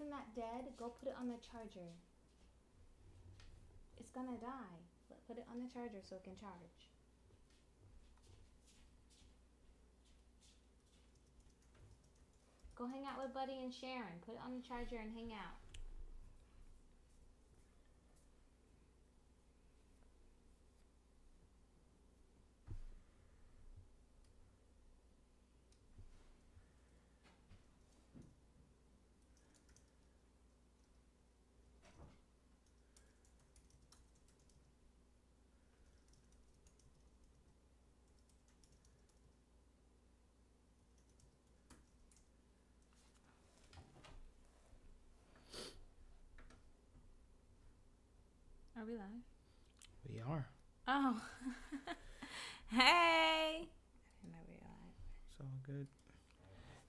isn't that dead? Go put it on the charger. It's gonna die. Put it on the charger so it can charge. Go hang out with Buddy and Sharon. Put it on the charger and hang out. Are we live? We are. Oh. Hey. I didn't know we were live. It's all good.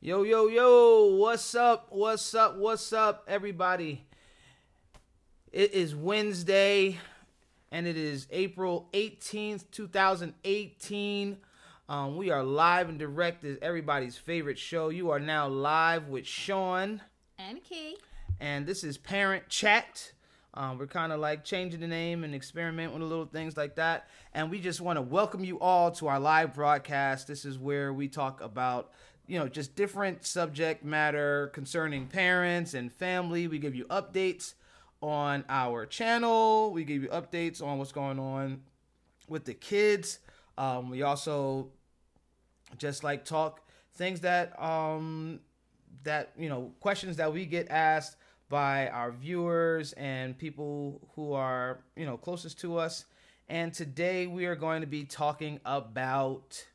Yo, yo, yo. What's up? What's up? What's up, everybody? It is Wednesday, and it is April 18th, 2018. We are live and direct as everybody's favorite show. You are now live with Sean. And Key. And this is Parent Chat. We're kind of like changing the name and experiment with little things like that. And we just want to welcome you all to our live broadcast. This is where we talk about, just different subject matter concerning parents and family. We give you updates on our channel. We give you updates on what's going on with the kids. We also just like talk things that, questions that we get asked by our viewers and people who are, closest to us. And today we are going to be talking about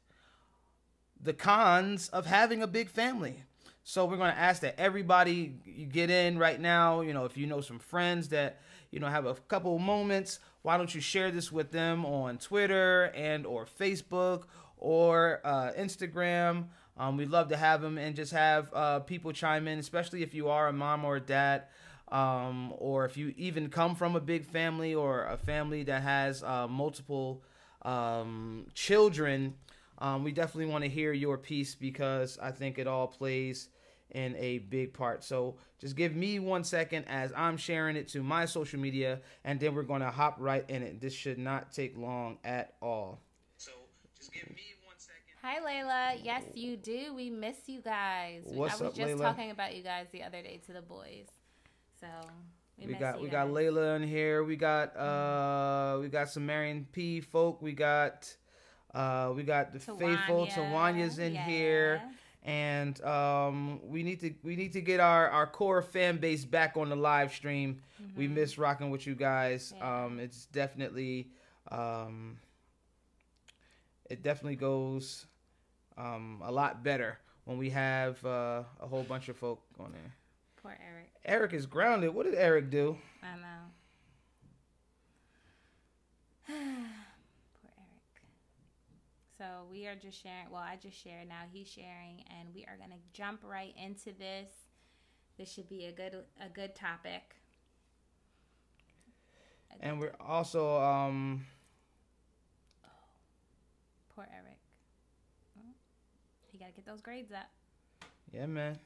the cons of having a big family. So we're going to ask that everybody you get in right now. If you know some friends that, have a couple moments, why don't you share this with them on Twitter and or Facebook or Instagram. We'd love to have them and just have people chime in, especially if you are a mom or a dad, or if you even come from a big family or a family that has multiple children. We definitely want to hear your piece because I think it all plays in a big part. So just give me 1 second as I'm sharing it to my social media, and then we're going to hop right in it. This should not take long at all. So just give me. Hi, Layla. Yes, you do. We miss you guys. I was just Layla? talking about you guys the other day to the boys. So we miss you we guys. got Layla in here. We got some Marion P folk. We got the faithful Tawanya's in here. And we need to get our core fan base back on the live stream. Mm-hmm. We miss rocking with you guys. Yeah. It's definitely it definitely goes a lot better when we have a whole bunch of folk on there. Poor Eric. Eric is grounded. What did Eric do? I know. Poor Eric. So we are just sharing. Well, I just shared. Now he's sharing, and we are gonna jump right into this. This should be a good topic. And we're also Poor Eric. He got to get those grades up. Yeah, man.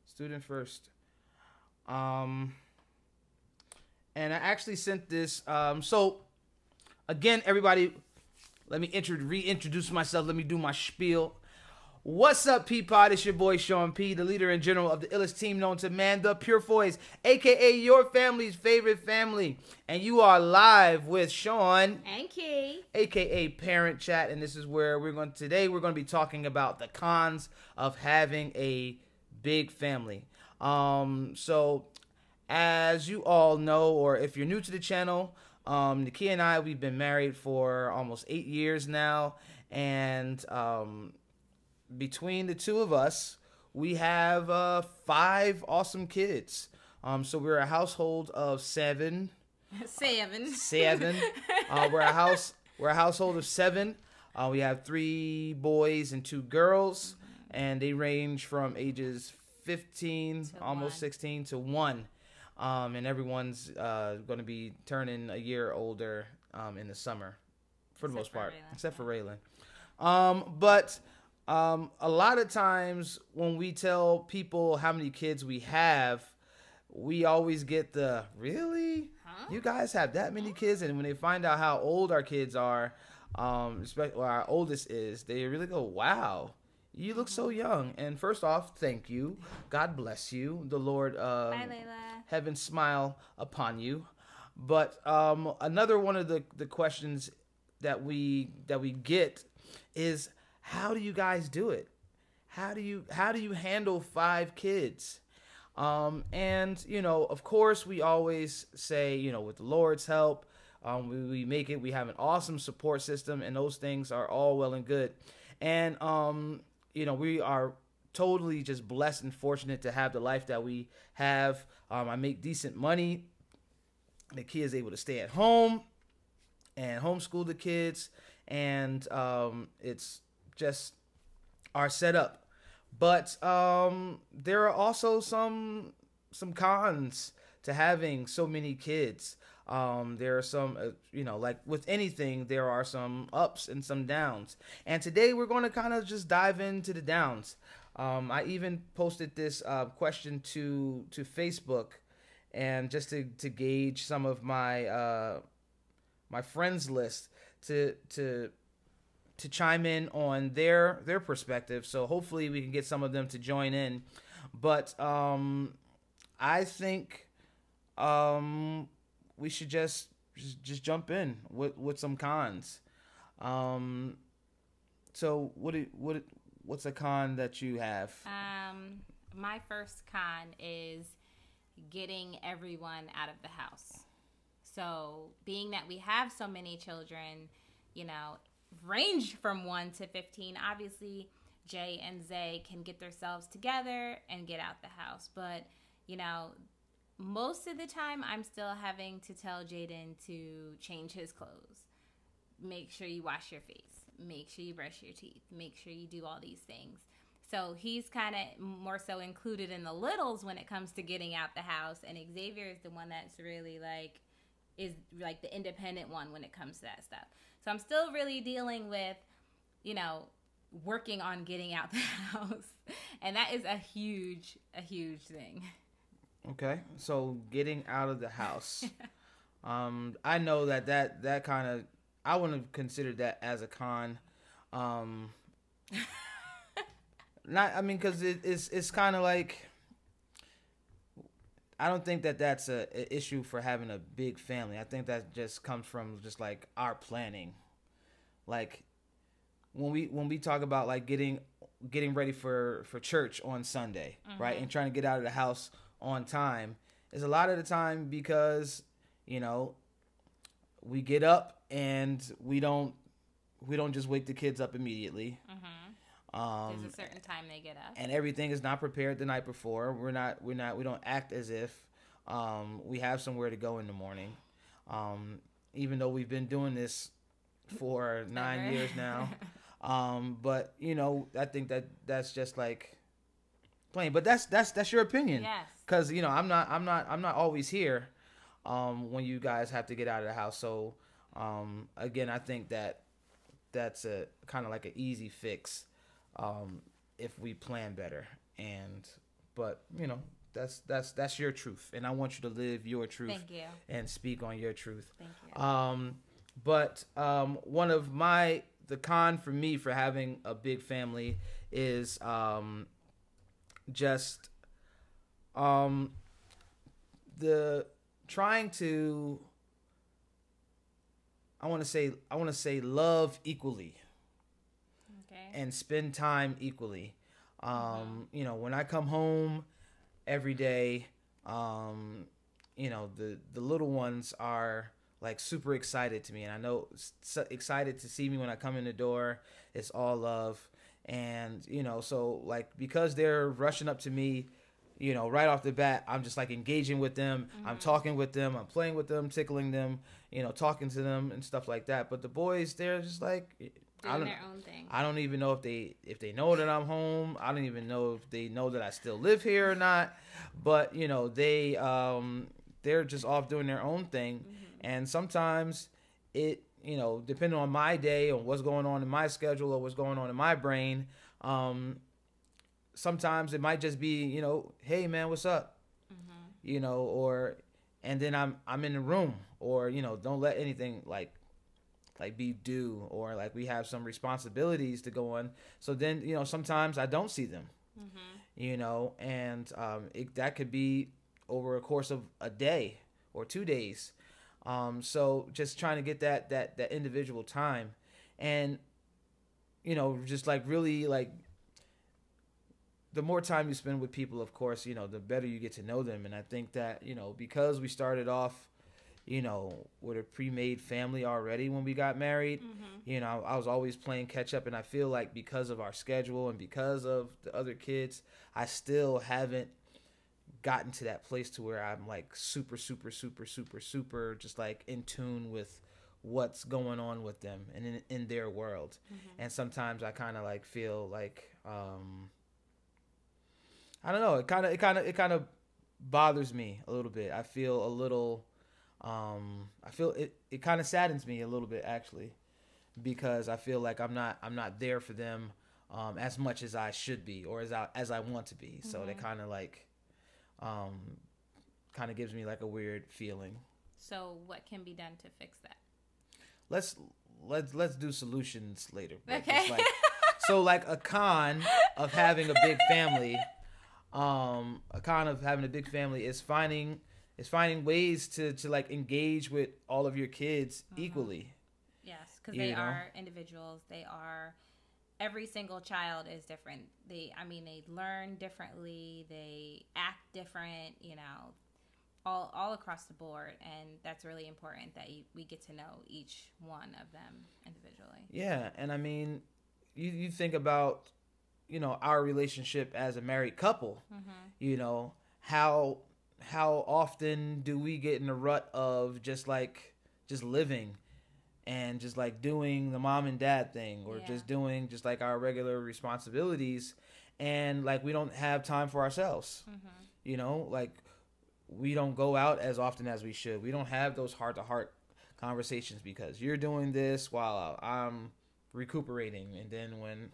Student first. And I actually sent this. So, again, everybody, let me reintroduce myself. Let me do my spiel. What's up, P-Pod? It's your boy, Sean P., the leader and general of the illest team known to man, the Purefoys, a.k.a. your family's favorite family. And you are live with Sean. And Key. A.k.a. Parent Chat. And this is where today we're going to be talking about the cons of having a big family. So, as you all know, or if you're new to the channel, Nikki and I, we've been married for almost 8 years now. And, between the two of us, we have 5 awesome kids. So we're a household of 7. 7. We're a household of 7. We have 3 boys and 2 girls, and they range from ages 15, almost 16, to 1. And everyone's going to be turning a year older in the summer, for the most part, except for Raylan. But a lot of times when we tell people how many kids we have, we always get the, really? Huh? You guys have that many kids? And when they find out how old our kids are, especially our oldest is, they really go, wow, you look so young. And first off, thank you. God bless you. The Lord, Bye, Layla. heaven smile upon you. But another one of the questions that we get is, how do you guys do it? How do you handle 5 kids? And you know, of course, we always say, you know, with the Lord's help, we make it. We have an awesome support system, and those things are all well and good. And you know, we are totally just blessed and fortunate to have the life that we have. I make decent money. The kid is able to stay at home and homeschool the kids, and it's just our setup. But there are also some cons to having so many kids. There are some, you know, like with anything, there are some ups and some downs. And today we're going to kind of just dive into the downs. I even posted this question to Facebook, and just to gauge some of my my friends list to chime in on their perspective. So hopefully we can get some of them to join in. But I think we should just jump in with some cons. So what's a con that you have? My first con is getting everyone out of the house. So being that we have so many children, you know, range from 1 to 15, obviously Jay and Zay can get themselves together and get out the house. But, you know, most of the time I'm still having to tell Jaden to change his clothes. Make sure you wash your face. Make sure you brush your teeth. Make sure you do all these things. So he's kind of more so included in the littles when it comes to getting out the house. And Xavier is the one that's really is the independent one when it comes to that stuff. So I'm still really dealing with, you know, working on getting out the house. And that is a huge thing. Okay. So getting out of the house. I know that kind of, I wouldn't have considered that as a con. Because it's kind of like, I don't think that's a issue for having a big family. I think that just comes from just like our planning. Like when we talk about like getting ready for church on Sunday, right, and trying to get out of the house on time, is a lot of the time because, you know, we get up and we don't just wake the kids up immediately. There's a certain time they get up, and everything is not prepared the night before. We don't act as if we have somewhere to go in the morning, even though we've been doing this for 9 years now. But you know, I think that's just like plain. But that's your opinion. Yes. Because you know, I'm not always here when you guys have to get out of the house. So again, I think that's a kind of like an easy fix. If we plan better, but you know, that's your truth, and I want you to live your truth. Thank you. And speak on your truth. Thank you. But one of the con for me for having a big family is just the trying to, I want to say love equally. And spend time equally. You know, when I come home every day, you know, the little ones are like super excited to me, and I know excited to see me when I come in the door. It's all love, and you know, so like because they're rushing up to me, you know, right off the bat, I'm just like engaging with them. I'm talking with them. I'm playing with them, tickling them, you know, talking to them and stuff like that. But the boys, they're just like doing their own thing. I don't even know if they know that I'm home. I don't even know if they know that I still live here or not. But you know, they're just off doing their own thing. And sometimes it, you know, depending on my day or what's going on in my schedule or what's going on in my brain, sometimes it might just be, you know, hey man, what's up? you know, or and then I'm in the room, or you know, don't let anything like be due, or like we have some responsibilities to go on. So then, you know, sometimes I don't see them, you know, and that could be over a course of a day or 2 days. So just trying to get that individual time, and you know, just like really like the more time you spend with people, of course, you know, the better you get to know them. And I think that, you know, because we started off, you know, with a pre-made family already when we got married, you know, I was always playing catch up. And I feel like because of our schedule and because of the other kids, I still haven't gotten to that place to where I'm like super just like in tune with what's going on with them and in their world. And sometimes I kind of like feel like I don't know, it kind of bothers me a little bit. I feel a little I feel it kind of saddens me a little bit, actually, because I feel like I'm not there for them as much as I should be, or as I want to be. So they kind of like kind of gives me like a weird feeling. So what can be done to fix that? Let's do solutions later. Okay. Like, so like a con of having a big family, is finding ways to like engage with all of your kids equally. Yes, because they are individuals. They are, every single child is different. They learn differently. They act different, you know, all across the board. And that's really important that we get to know each one of them individually. Yeah. And I mean, you think about, you know, our relationship as a married couple, you know, how often do we get in the rut of just living and just like doing the mom and dad thing, or just doing just like our regular responsibilities, and like we don't have time for ourselves. You know, like we don't go out as often as we should. We don't have those heart-to-heart conversations because you're doing this while I'm recuperating, and then when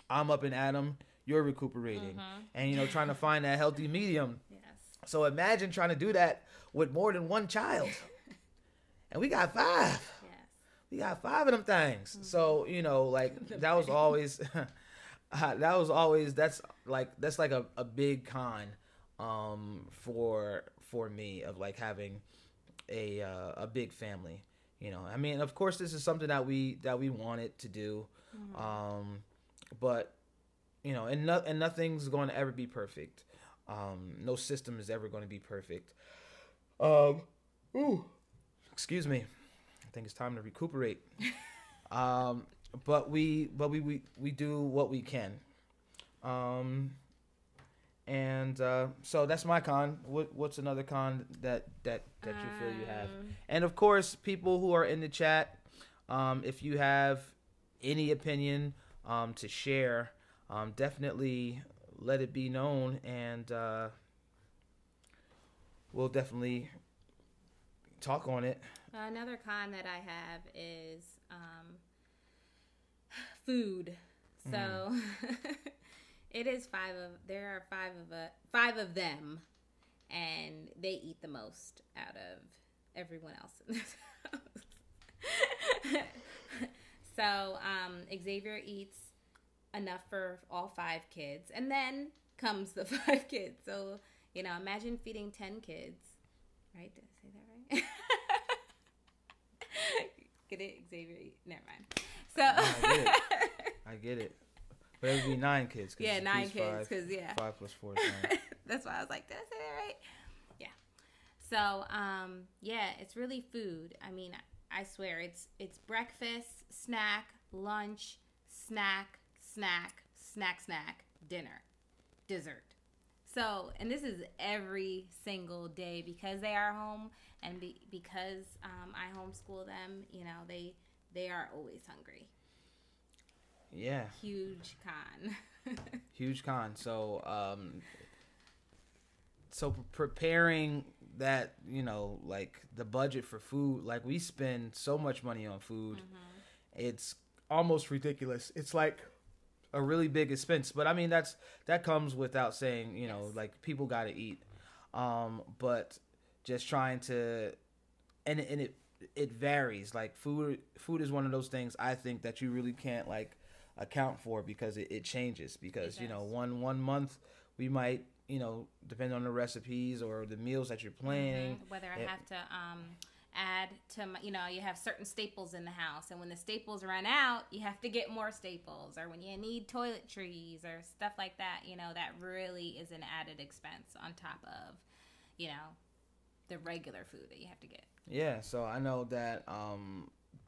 I'm up and at 'em, you're recuperating, and you know, trying to find that healthy medium. Yes. So imagine trying to do that with more than one child, and we got 5. Yes. We got 5 of them things. So you know, like that was always that's like a big con for me of like having a big family. You know, I mean, of course, this is something that we wanted to do, but you know, and nothing's going to ever be perfect. No system is ever going to be perfect. Excuse me. I think it's time to recuperate. But we do what we can. And so that's my con. What's another con that you feel you have? And of course, people who are in the chat, if you have any opinion to share, definitely let it be known, and we'll definitely talk on it. Another con that I have is food. So it is there are five of them, and they eat the most out of everyone else in this house. So Xavier eats enough for all 5 kids, and then comes the 5 kids. So, you know, imagine feeding 10 kids, right? Did I say that right? Get it? Xavier eat. Never mind. So I get it. But it would be 9 kids. Yeah, 9 kids. 5 plus 4 is 9. That's why I was like, did I say that right? Yeah. So, it's really food. I mean, I swear it's breakfast, snack, lunch, snack, dinner, dessert. So, and this is every single day because they are home, and because I homeschool them, you know, they are always hungry. Yeah. Huge con. Huge con. So, preparing that, you know, like the budget for food, like we spend so much money on food. It's almost ridiculous. It's like a really big expense, but I mean, that comes without saying, you know, like people got to eat. But just trying to, and it varies. Like food is one of those things I think that you really can't like account for because it changes. Because It does. one month we might depend on the recipes or the meals that you're planning. Whether I have to add to my, you have certain staples in the house, and when the staples run out, you have to get more staples, or when you need toiletries or stuff like that, that really is an added expense on top of, the regular food that you have to get. Yeah, so I know that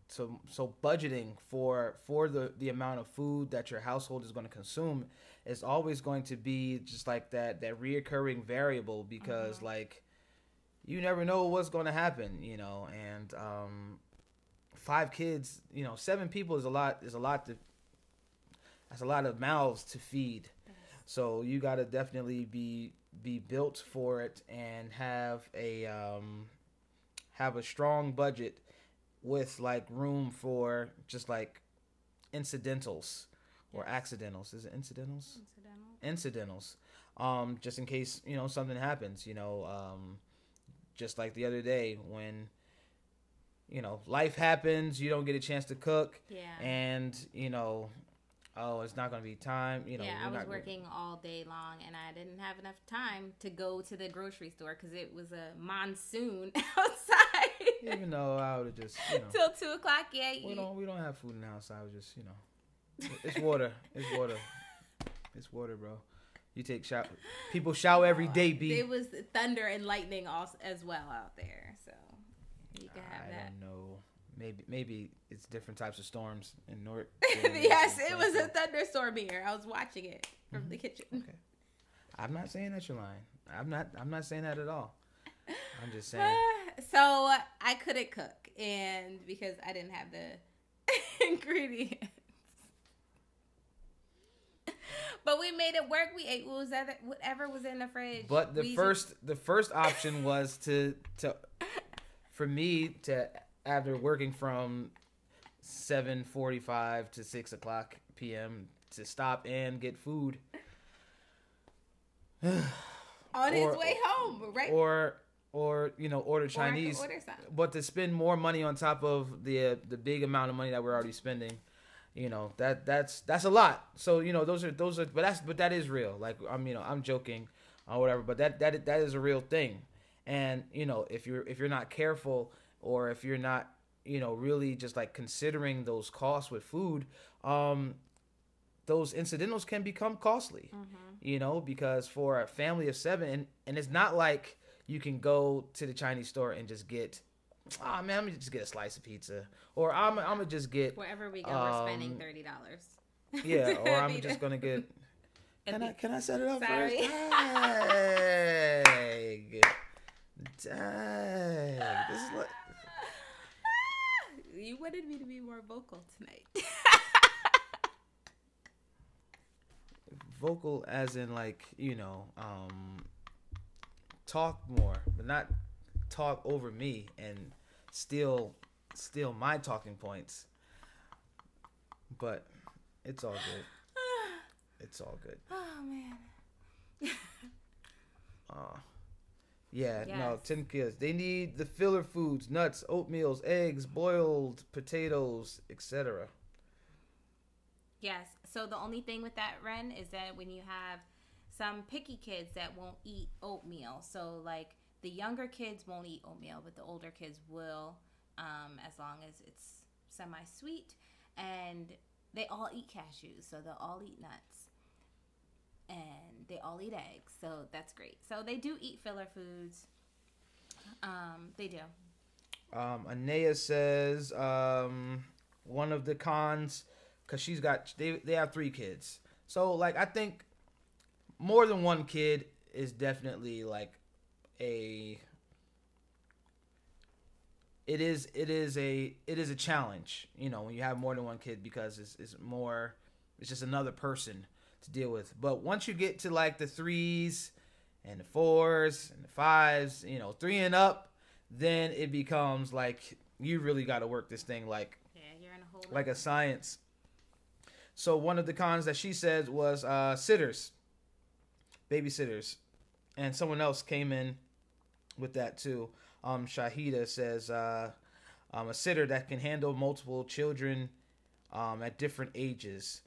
so budgeting for the amount of food that your household is going to consume is always going to be just like that reoccurring variable because like you never know what's going to happen, and 5 kids, 7 people is a lot that's a lot of mouths to feed. So you got to definitely be built for it and have a strong budget with like room for just like incidentals or accidentals. Is it incidentals? Incidentals. Just in case, something happens, just like the other day when life happens, you don't get a chance to cook. Yeah. And it's not going to be time. I was working all day long, and I didn't have enough time to go to the grocery store because it was a monsoon outside. Even though I would have just till 2:00. Yeah, we don't have food in the house. I was just it's water. It's water. It's water, bro. You take shower. People shower every day, B. There was thunder and lightning also as well out there, so you can have that. I don't know. Maybe it's different types of storms in North. Yes, it was a thunderstorm here. I was watching it from the kitchen. Okay. I'm not saying that you're lying. I'm not saying that at all. I'm just saying. So I couldn't cook, and because I didn't have the ingredients. But we made it work. We ate whatever was in the fridge. But the first option was for me to, after working from 7:45 to 6:00 p.m. to stop and get food on his way home, right? Or order Chinese. Or order something. But to spend more money on top of the big amount of money that we're already spending. That's a lot. So those are but that is real. Like I'm joking or whatever, but that is a real thing. And if you're not careful, or if you're not really just like considering those costs with food, those incidentals can become costly. Because for a family of 7, and it's not like you can go to the Chinese store and just get, I'm gonna just get a slice of pizza, or I'm gonna just get, wherever we go, we're spending $30. Yeah, or I'm just gonna get. Can I set it up Sorry. first? Dang. This is like. You wanted me to be more vocal tonight. Vocal as in like talk more, but not talk over me and steal my talking points. But it's all good. It's all good. Oh man. Yeah, Yes. no, 10 kids. They need the filler foods, nuts, oatmeals, eggs, boiled potatoes, etc. Yes. So the only thing with that, Ren, is that when you have some picky kids that won't eat oatmeal, so like the younger kids won't eat oatmeal, but the older kids will, as long as it's semi-sweet, and they all eat cashews, so they'll all eat nuts, and they all eat eggs, so that's great. So they do eat filler foods. They do. Anea says one of the cons, because they have 3 kids, so like I think more than one kid is definitely like it is a challenge, when you have more than one kid, because it's just another person to deal with. But once you get to like the 3s and the 4s and the 5s, 3 and up, then it becomes like you really got to work this thing like You're in a whole like a science. So one of the cons that she said was babysitters. And someone else came in with that too. Shahida says a sitter that can handle multiple children at different ages.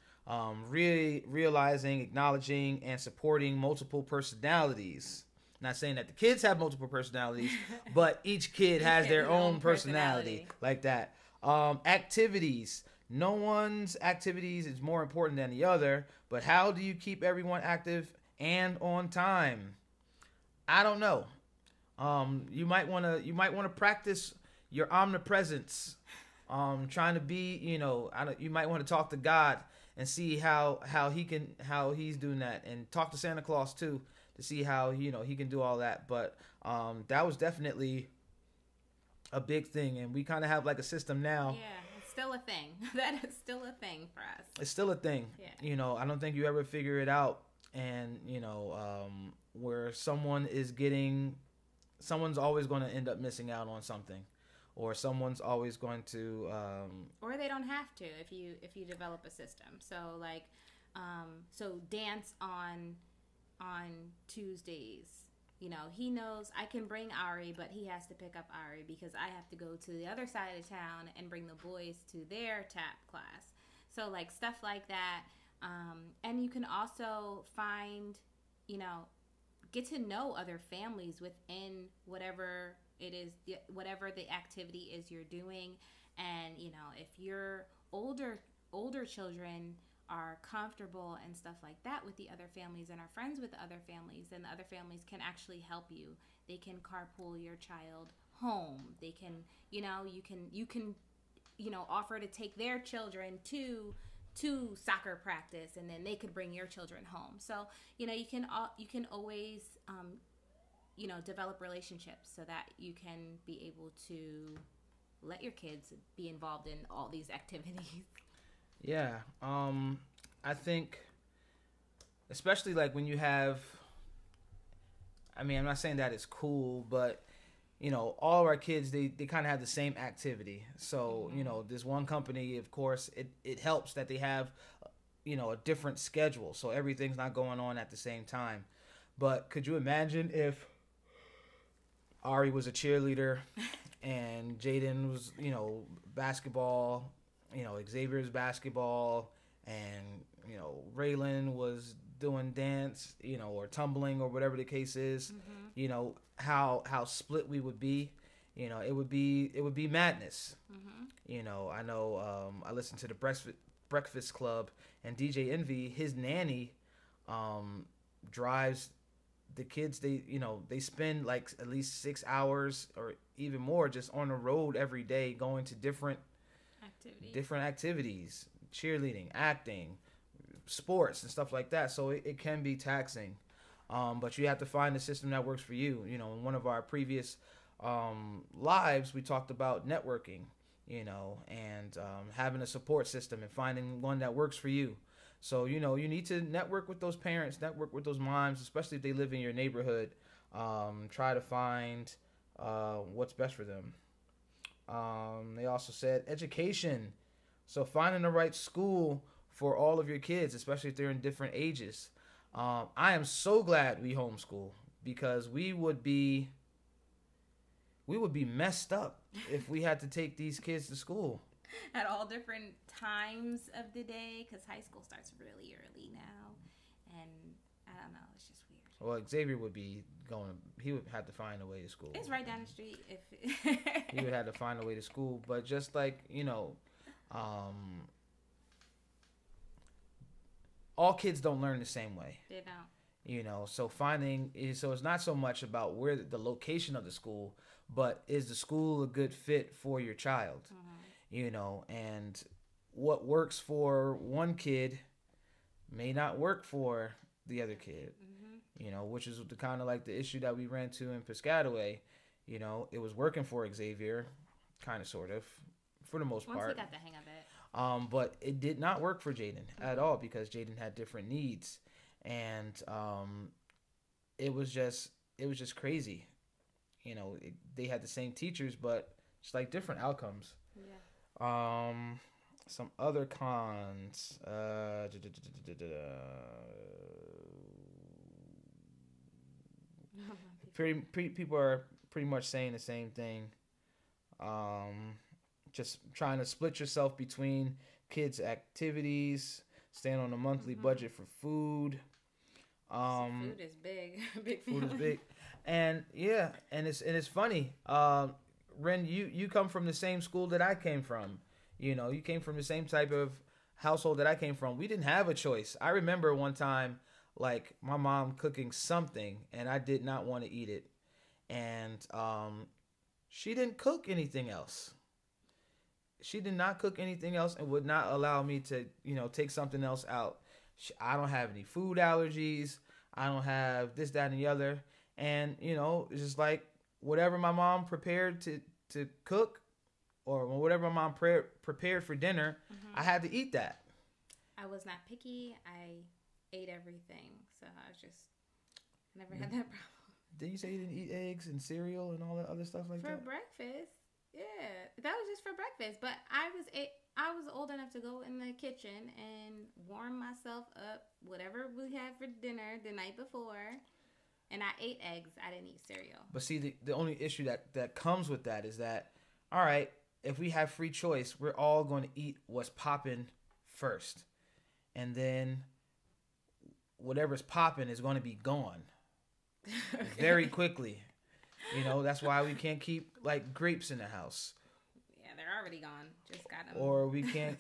Really realizing, acknowledging, and supporting multiple personalities. Not saying that the kids have multiple personalities, but each kid has their own personality like that. Activities. No one's activities is more important than the other, but how do you keep everyone active and on time? I don't know. You might wanna practice your omnipresence. Trying to be, you might want to talk to God and see how he's doing that, and talk to Santa Claus too to see how he can do all that. But that was definitely a big thing, and we kind of have like a system now. Yeah, it's still a thing. That is still a thing for us. It's still a thing. Yeah. I don't think you ever figure it out, and where someone's always going to end up missing out on something, or someone's always going to or they don't have to if you develop a system. So like so dance on Tuesdays, he knows I can bring Ari, but he has to pick up Ari because I have to go to the other side of town and bring the boys to their tap class. So like stuff like that. And you can also find, get to know other families within whatever it is, whatever the activity is you're doing. And if your older children are comfortable and stuff like that with the other families and are friends with the other families, then the other families can actually help you. They can carpool your child home. They can, you can offer to take their children to soccer practice, and then they could bring your children home. So you can always develop relationships so that you can be able to let your kids be involved in all these activities. Yeah. I think especially like when you have, I'm not saying that it's cool, but all of our kids, they kind of have the same activity. So, this one company, of course, it helps that they have, a different schedule. So everything's not going on at the same time. But could you imagine if Ari was a cheerleader and Jaden was, basketball, Xavier's basketball, and, Raylan was doing dance, or tumbling or whatever the case is, how split we would be. It would be madness. I know I listened to the Breakfast Club, and DJ Envy, his nanny drives the kids. They spend like at least 6 hours or even more just on the road every day, going to different activities, cheerleading, acting, sports, and stuff like that. So it can be taxing, but you have to find a system that works for you. In one of our previous lives, we talked about networking, and having a support system and finding one that works for you. So you need to network with those parents, network with those moms, especially if they live in your neighborhood. Try to find what's best for them. They also said education. So finding the right school for all of your kids, especially if they're in different ages. I am so glad we homeschool, because we would be messed up if we had to take these kids to school at all different times of the day, because high school starts really early now, and I don't know, it's just weird. Well, Xavier would be he would have to find a way to school. It's right down the street. He would have to find a way to school, but just like all kids don't learn the same way. They don't. So it's not so much about where the location of the school, but is the school a good fit for your child? And what works for one kid may not work for the other kid. Which is the kind of like the issue that we ran into in Piscataway. It was working for Xavier, kind of, sort of, for the most part. Once he got the hang of it. But it did not work for Jaden at all, because Jaden had different needs, and it was just crazy. They had the same teachers, but just like different outcomes. Yeah. Some other cons. Let People are pretty much saying the same thing. Just trying to split yourself between kids' activities, staying on a monthly budget for food. Food is big. Big Food is family. big, and yeah, and it's funny. Ren, you come from the same school that I came from. You know, you came from the same type of household that I came from. We didn't have a choice. I remember one time, like my mom cooking something, and I did not want to eat it, and she didn't cook anything else. She did not cook anything else and would not allow me to, take something else out. I don't have any food allergies. I don't have this, that, and the other. And, it's just like whatever my mom prepared to cook or whatever my mom prepared for dinner, I had to eat that. I was not picky. I ate everything. So I never had that problem. Did you say you didn't eat eggs and cereal and all that other stuff like that? For breakfast. Yeah, that was just for breakfast. But I was old enough to go in the kitchen and warm myself up, whatever we had for dinner the night before, and I ate eggs. I didn't eat cereal. But see, the only issue that comes with that is that, all right, if we have free choice, we're all going to eat what's popping first, and then whatever's popping is going to be gone very quickly. That's why we can't keep like grapes in the house. Yeah, they're already gone. Just got them. Or we can't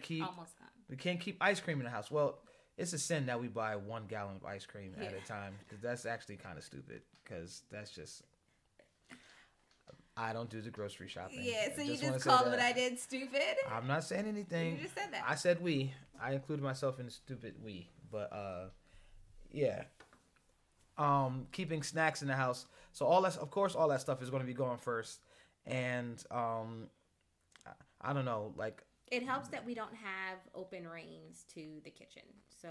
keep almost gone. We can't keep ice cream in the house. Well, it's a sin that we buy 1 gallon of ice cream at a time, because that's actually kind of stupid. Because that's just, I don't do the grocery shopping. Yeah, so you just called what I did stupid. I'm not saying anything. You just said that. I said we. I included myself in the stupid we. But yeah. Keeping snacks in the house. So all that stuff is going to be going first. And I don't know, like, it helps that we don't have open range to the kitchen. So,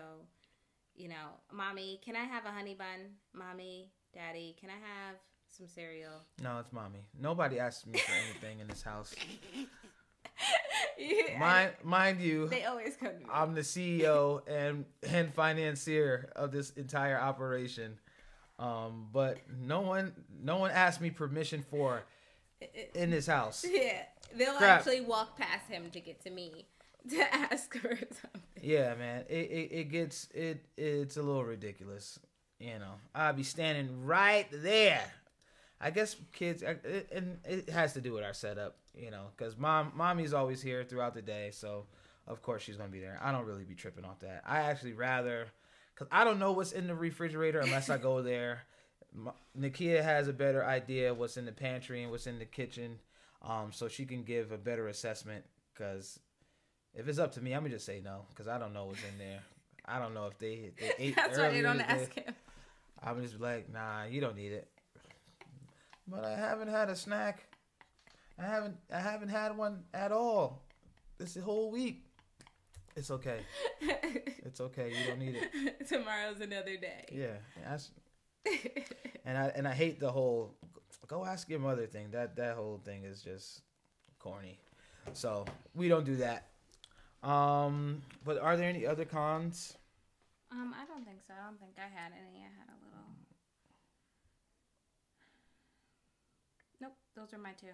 Mommy, can I have a honey bun? Mommy, Daddy, can I have some cereal? No, it's Mommy. Nobody asks me for anything in this house. Yeah, mind you, they always come to me. I'm the CEO and financier of this entire operation. But no one asked me permission for in this house. Yeah, they'll actually walk past him to get to me to ask for something. Yeah, man, it's a little ridiculous. I'll be standing right there. I guess kids, and it has to do with our setup, because mommy's always here throughout the day, so of course she's gonna be there. I don't really be tripping off that. I actually rather. Because I don't know what's in the refrigerator unless I go there. Nakia has a better idea of what's in the pantry and what's in the kitchen. So she can give a better assessment. Because if it's up to me, I'm going to just say no. Because I don't know what's in there. I don't know if they ate That's why they don't ask him. I'm just like, nah, you don't need it. But I haven't had a snack. I haven't had one at all this whole week. It's okay. It's okay. You don't need it. Tomorrow's another day. Yeah. And I hate the whole go ask your mother thing. That whole thing is just corny. So we don't do that. But are there any other cons? I don't think so. I don't think I had any. I had a little. Nope. Those are my two.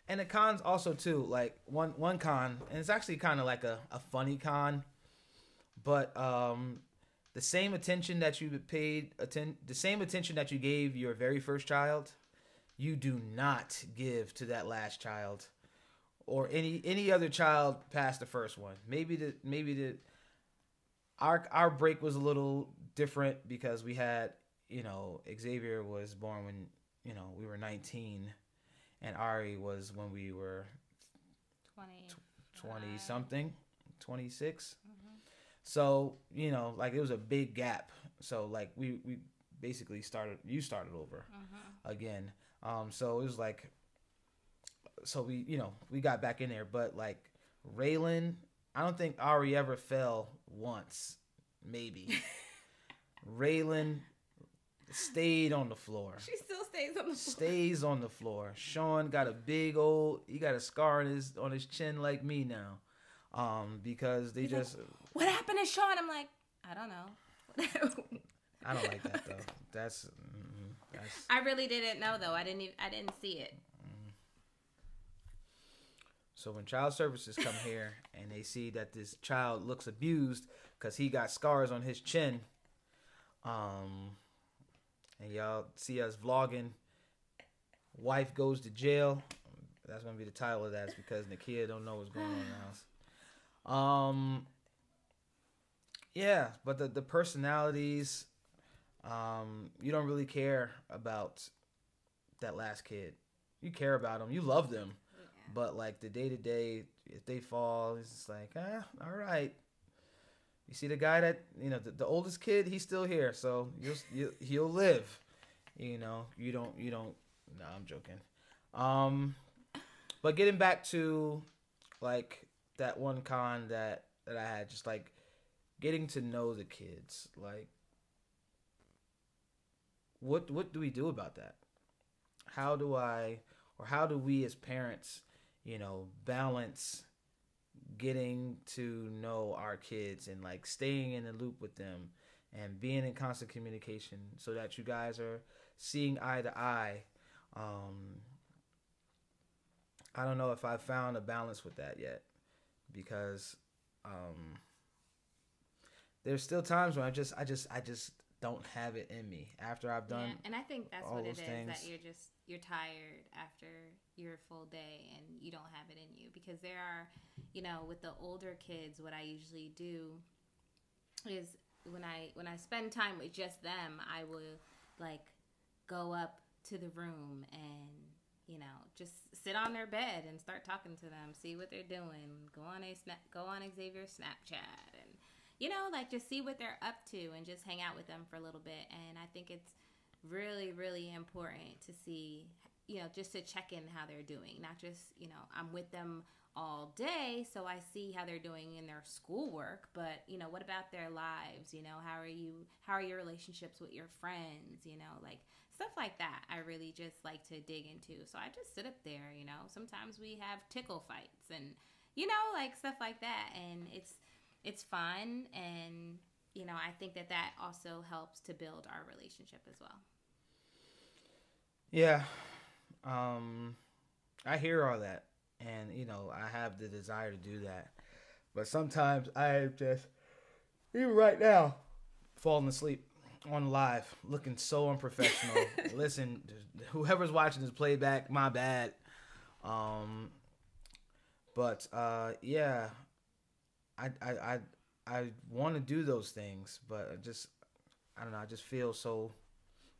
And the cons also too, like one con, and it's actually kind of like a funny con, but the same attention that you the same attention that you gave your very first child, you do not give to that last child, or any other child past the first one. Maybe our break was a little different because we had, Xavier was born when we were 19. And Ari was when we were 20 something, 26. Mm-hmm. So, like it was a big gap. So like we basically you started over again. So it was like, so we got back in there, but like Raylan, I don't think Ari ever fell once, maybe. Raylan stayed on the floor. She still stays on the floor. Stays on the floor. Sean got he got a scar on his chin like me now. Because they just... Like, what happened to Sean? I'm like, I don't know. I don't like that though. That's... I really didn't know though. I didn't see it. So when child services come here and they see that this child looks abused because he got scars on his chin, and y'all see us vlogging, wife goes to jail. That's gonna be the title of that. It's because Nakia don't know what's going on in the house. Yeah, but the personalities, you don't really care about that last kid. You care about them. You love them. But like the day to day, if they fall, it's just like, all right. You see the guy that the oldest kid, he's still here, so he'll live. You don't. No, I'm joking. But getting back to like that one con that I had, just like getting to know the kids, like what do we do about that? How do we as parents, balance getting to know our kids and like staying in the loop with them and being in constant communication so that you guys are seeing eye to eye. I don't know if I've found a balance with that yet, because there's still times when I just don't have it in me after I've done. Yeah, and I think that's all what it those is, things. that you're tired after your full day and you don't have it in you, because there are, with the older kids, what I usually do is when I spend time with just them, I will like go up to the room and just sit on their bed and start talking to them, see what they're doing, go on Xavier's Snapchat, and like just see what they're up to and just hang out with them for a little bit. And I think it's really, really important to see, just to check in how they're doing, not just, I'm with them all day, so I see how they're doing in their schoolwork, but what about their lives? How are your relationships with your friends? Like stuff like that I really just like to dig into. So I just sit up there, sometimes we have tickle fights and like stuff like that, and it's fun, and I think that also helps to build our relationship as well. Yeah. I hear all that, and I have the desire to do that, but sometimes I just, even right now, falling asleep on live, looking so unprofessional. Listen, whoever's watching this playback, my bad. But yeah, I want to do those things, but I don't know. I just feel so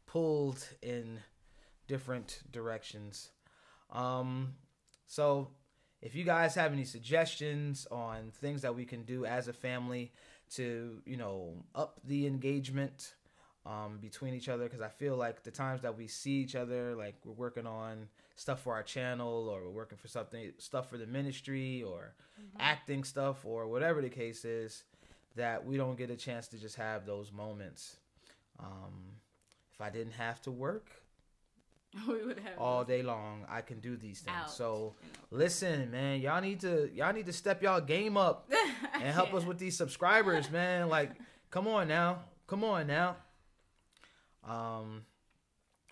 pulled in different directions. So if you guys have any suggestions on things that we can do as a family to, up the engagement between each other, because I feel like the times that we see each other, like we're working on stuff for our channel, or we're working for stuff for the ministry, or acting stuff, or whatever the case is, that we don't get a chance to just have those moments. If I didn't have to work we would have all day long, I can do these things. Out. So listen, man, y'all need to step y'all game up and help us with these subscribers, man. Like, come on now.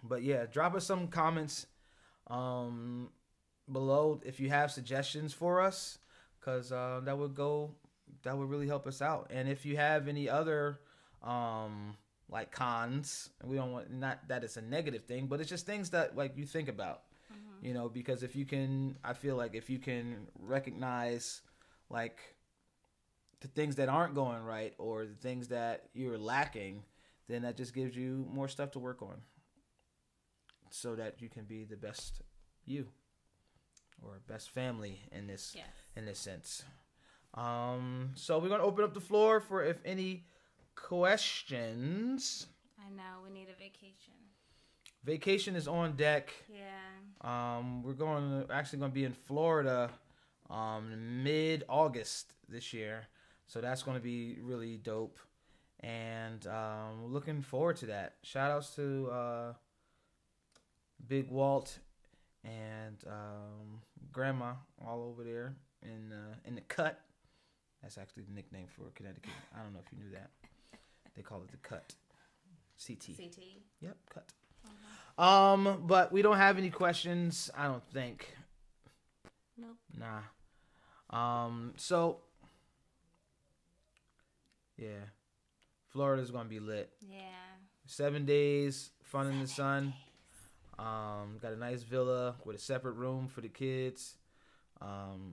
But yeah, drop us some comments below if you have suggestions for us, because that would really help us out. And if you have any other like cons, and we don't want, not that it's a negative thing, but it's just things that like you think about, because I feel like if you can recognize like the things that aren't going right, or the things that you're lacking, then that just gives you more stuff to work on, so that you can be the best you, or best family in this sense. So we're gonna open up the floor for if any questions. I know we need a vacation. Vacation is on deck. Yeah. We're actually going to be in Florida mid-August this year, so that's going to be really dope, and looking forward to that. Shout outs to Big Walt and Grandma all over there in the Cut. That's actually the nickname for Connecticut. I don't know if you knew that. They call it the Cut. CT. CT. Yep, Cut. But we don't have any questions, I don't think. Nope. Nah. So yeah, Florida's gonna be lit. Yeah. 7 days, fun in the sun. Got a nice villa with a separate room for the kids.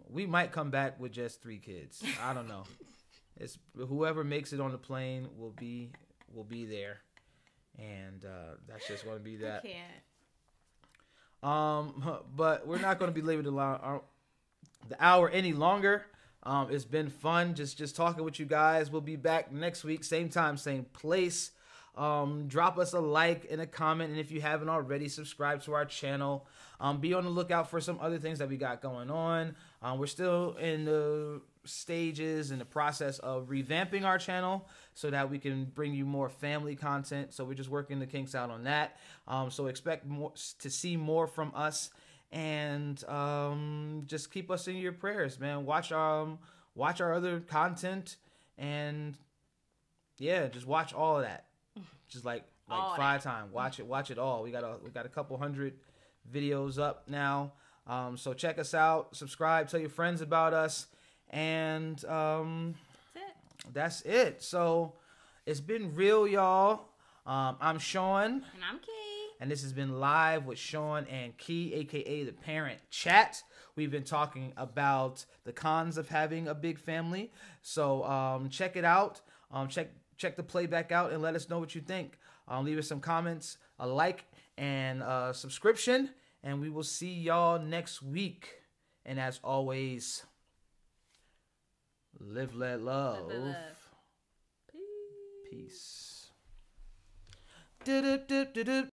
We might come back with just 3 kids. I don't know. It's whoever makes it on the plane will be there, and that's just going to be that. I can't. But we're not going to be leaving the hour any longer. It's been fun just talking with you guys. We'll be back next week, same time, same place. Drop us a like and a comment, and if you haven't already, subscribe to our channel. Be on the lookout for some other things that we got going on. We're still in the stages and the process of revamping our channel so that we can bring you more family content. So we're just working the kinks out on that. So expect more to see more from us, and just keep us in your prayers, man. Watch our other content, and yeah, just watch all of that. Just like all 5 times. Watch it all. We got a couple hundred videos up now. So check us out, subscribe, tell your friends about us, and that's it. So it's been real, y'all. I'm Sean. And I'm Key. And this has been Live with Sean and Key, aka The Parent Chat. We've been talking about the cons of having a big family. So check it out. Check the playback out and let us know what you think. Leave us some comments, a like, and a subscription. And we will see y'all next week. And as always, live, let love. Live, let love. Peace. Peace.